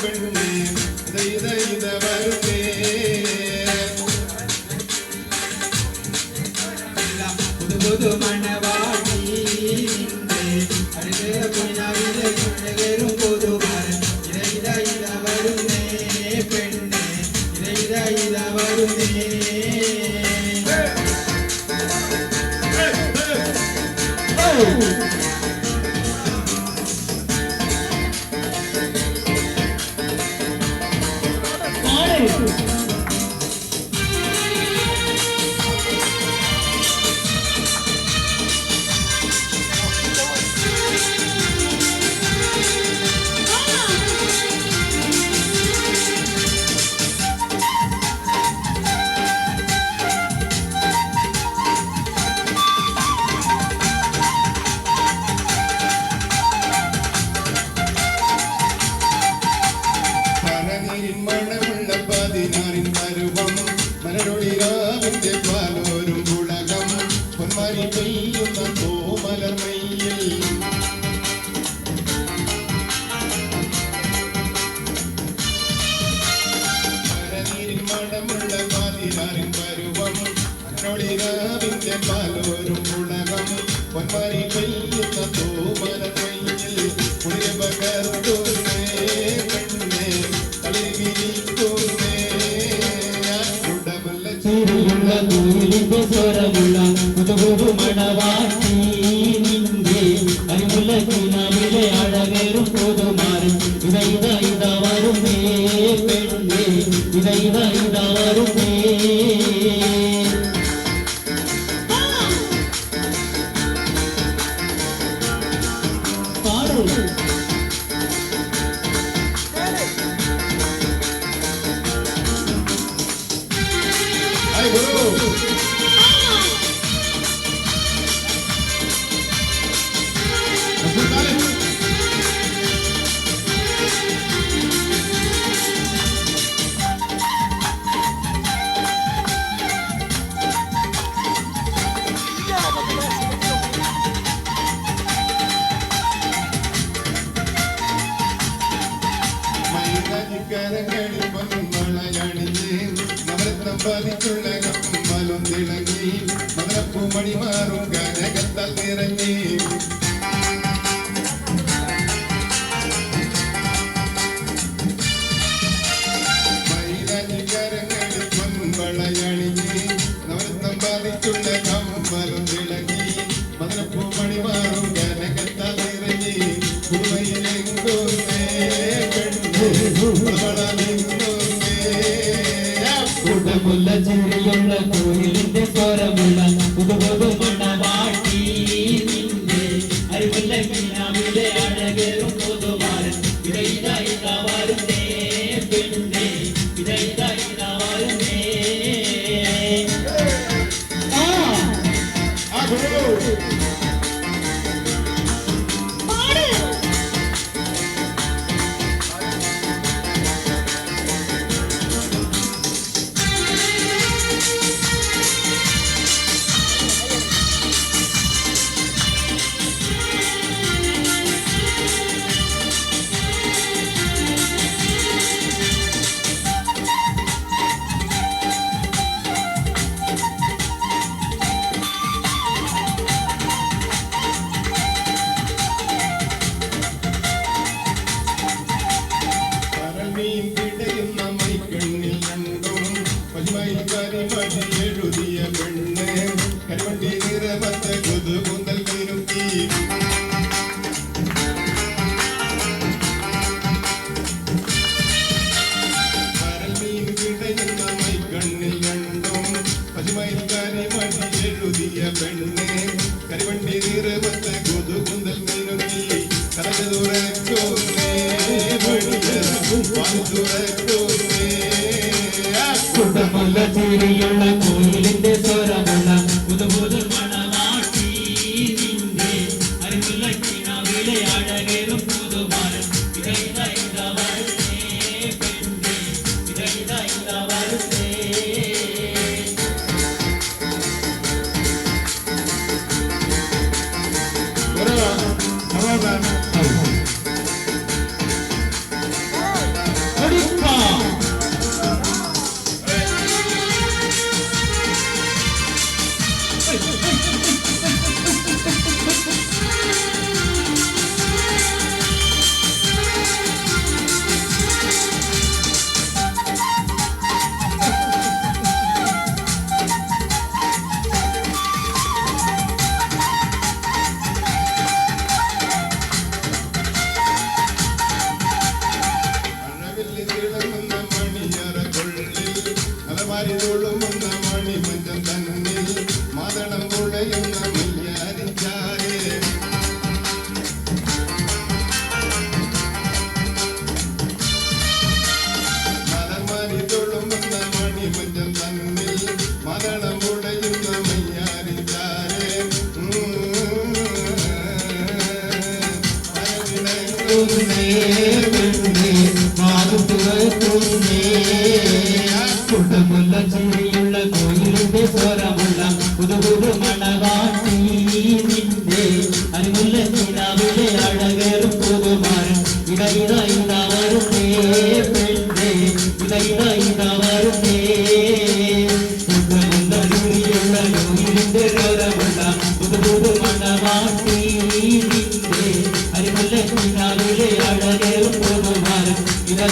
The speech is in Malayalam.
പെണ്ണേ ഇത വരുന്നേ പുതു മണവാടി അടുത്ത കുഞ്ഞാവിലെ കുഞ്ഞകേറും പുതുമാരൻ ഇത വരുന്നേ പെണ്ണേ ഇത വരുന്നേ മണമുള്ള 16 പരുവം മലരൊളിരാവിന്റെ പാലോരും പുളകം പൊന്മാരി പെയ്യുന്ന തോമലർമയിൽ മണമുള്ള 16 പരുവം മലരൊളിരാവിന്റെ പാലോരും പുളകം പൊന്മാരി പെയ്യുന്ന തോമലർമയിൽ പുളിയ പകർത്തു ൂരിന്റെ സ്വരമുള്ള പുതുപുതു മണവാട്ടി നിന്റെ അരിമുല്ല കിനാവിലെ അഴകേറും പുതുമാരൻ ഇത വരുന്നേ പെണ്ണേ ഇത വരുന്നേ പാടൂ കരങ്ങളിൽ പൊന്മളയണിഞ്ഞ് നവരത്നം പതിച്ചുള്ള കമ്മലും തിളങ്ങി മധുരപ്പൂമണി മാറും കനകത്താൽ നിറഞ്ഞി കരങ്ങളിൽ പൊന്മളയണിഞ്ഞ് നവരത്നം പതിച്ചുള്ള കമ്മലും തിളങ്ങി മധുരപ്പൂമണി മാറും കനകത്താൽ നിറഞ്ഞി പുതുമയിലെങ്കോ കുടമുള്ള ചിരിയുള്ള കോയിലിന്റെ സ്വരമുള്ള പുതുപുതു മണവാട്ടി നിന്റെ അരിമുല്ല കിനാവിലെ അഴകേറും പുതുമാരൻ ഇത വരുന്നേ പെണ്ണേ ഇത വരുന്നേ എഴുതിയ പെണ്ണ് കരിവണ്ടി നിറമത്തെ കൊതുകുന്തൽ കിരുക്കി മരമീൻ കിടയുന്ന മൈക്കണ്ണിൽ കണ്ടും പതിമൈൽക്കാരി മടി എഴുതിയ പെണ്ണ് കരിവണ്ടി നിറമത്തെ കൊതുകുന്തൽ കിരുക്കി കടക തുറക്കോന്നേ തുറക്കോന്നേ കുടമുള്ള ചിരിയുള്ള കോയിലിന്റെ സ്വരമുള്ള പുതുപുതു മണവാട്ടി നിന്റെ അരിമുല്ല കിനാവിലെ അഴകേറും പുതുമാരൻ ഇത വരുന്നേ പെണ്ണേ ഇത വരുന്നേ മലർമാരിതൊഴുമുന്ന മണിമഞ്ചം തന്നിൽ മദനം തുഴയുന്ന മയ്യാരിച്ചാരേ മലർമാരിതൊഴുമുന്ന മണിമഞ്ചം തന്നിൽ മദനം തുഴയുന്ന മയ്യാരിച്ചാരേ കുട്ടമുള്ള ചിരിയുള്ള കോയിലിന്റെ സ്വരമുള്ള പുതുപുതു മണവാട്ടി നിന്റെ അരിമുല്ല ചിനാവിലെ അഴകേറും പുതുമാരൻ ഇതാ വരുന്നേ പെണ്ണേ ഇതാ വരുന്നേ കുട്ടമുള്ള ചിരിയുള്ള കോയിലിന്റെ സ്വരമുള്ള പുതുപുതു മണവാട്ടി നിന്റെ അരിമുല്ല ചിനാവിലെ അഴകേറും പുതുമാരൻ ഇതാ